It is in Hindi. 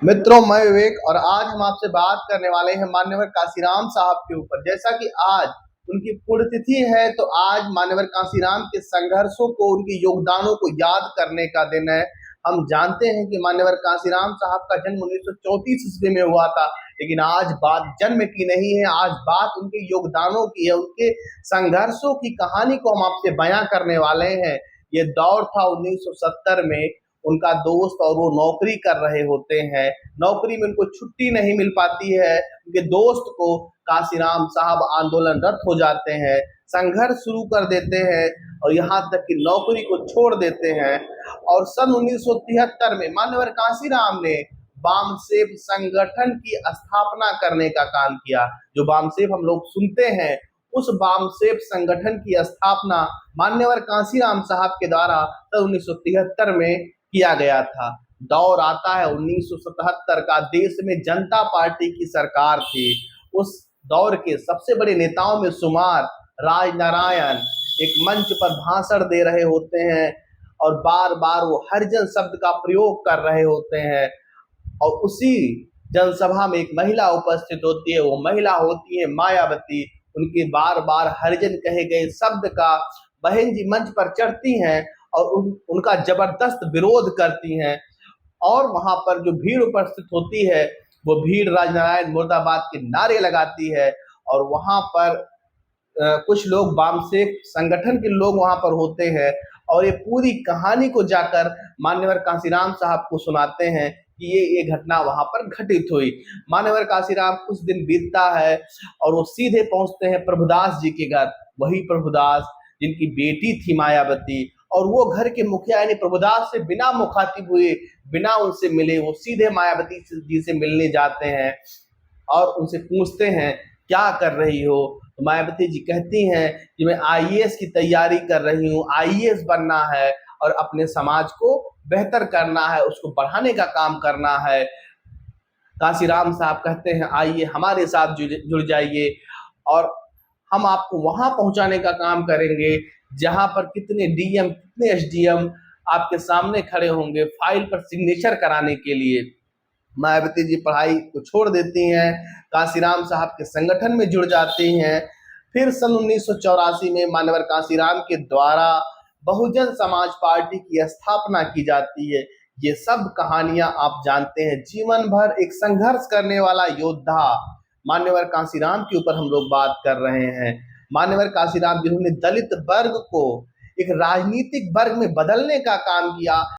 मित्रों, मैं विवेक और आज हम आपसे बात करने वाले हैं मान्यवर कांशीराम साहब के ऊपर। जैसा कि आज उनकी पुण्यतिथि है, तो आज मान्यवर कांशीराम के संघर्षों को, उनके योगदानों को याद करने का दिन है। हम जानते हैं कि मान्यवर कांशीराम साहब का जन्म 1934 ईस्वी में हुआ था, लेकिन आज बात जन्म की नहीं है, आज बात उनके योगदानों की है। उनके संघर्षों की कहानी को हम आपसे बयां करने वाले हैं। ये दौर था 1970 में। उनका दोस्त और वो नौकरी कर रहे होते हैं, नौकरी में उनको छुट्टी नहीं मिल पाती है। उनके दोस्त को कांशीराम साहब आंदोलनरत हो जाते हैं, संघर्ष शुरू कर देते हैं और यहाँ तक कि नौकरी को छोड़ देते हैं। और सन 1973 में मान्यवर कांशीराम ने बामसेफ संगठन की स्थापना करने का काम किया। जो बामसेफ हम लोग सुनते हैं, उस बामसेफ संगठन की स्थापना मान्यवर कांशीराम साहब के द्वारा सन 1973 में किया गया था। दौर आता है 1977 का, देश में जनता पार्टी की सरकार थी। उस दौर के सबसे बड़े नेताओं में शुमार राजनारायण एक मंच पर भाषण दे रहे होते हैं और बार बार वो हरिजन शब्द का प्रयोग कर रहे होते हैं। और उसी जनसभा में एक महिला उपस्थित होती है, वो महिला होती है मायावती। उनके बार बार हरिजन कहे गए शब्द का बहन जी मंच पर चढ़ती हैं और उनका जबरदस्त विरोध करती हैं। और वहां पर जो भीड़ उपस्थित होती है, वो भीड़ राजनारायण मुर्दाबाद के नारे लगाती है। और वहां पर कुछ लोग बामसेफ संगठन के लोग वहां पर होते हैं और ये पूरी कहानी को जाकर मान्यवर कांशीराम साहब को सुनाते हैं कि ये घटना वहां पर घटित हुई। मान्यवर कांशीराम कुछ दिन बीतता है और वो सीधे पहुंचते हैं प्रभुदास जी के घर। वही प्रभुदास जिनकी बेटी थी मायावती, और वो घर के मुखिया यानी प्रभुदास से बिना मुखातिब हुए, बिना उनसे मिले, वो सीधे मायावती जी से मिलने जाते हैं और उनसे पूछते हैं क्या कर रही हो। तो मायावती जी कहती हैं कि मैं आईएएस की तैयारी कर रही हूँ, आईएएस बनना है और अपने समाज को बेहतर करना है, उसको बढ़ाने का काम करना है। कांशीराम साहब कहते हैं आइए हमारे साथ जुड़ जाइए और हम आपको वहां पहुंचाने का काम करेंगे जहां पर कितने डीएम कितने एसडीएम आपके सामने खड़े होंगे फाइल पर सिग्नेचर कराने के लिए। मायावती जी पढ़ाई को छोड़ देती हैं, कांशीराम साहब के संगठन में जुड़ जाती हैं। फिर सन 1984 में मान्यवर कांशीराम के द्वारा बहुजन समाज पार्टी की स्थापना की जाती है। ये सब कहानियां आप जानते हैं। जीवन भर एक संघर्ष करने वाला योद्धा मान्यवर कांशीराम के ऊपर हम लोग बात कर रहे हैं। मान्यवर कांशीराम जिन्होंने दलित वर्ग को एक राजनीतिक वर्ग में बदलने का काम किया।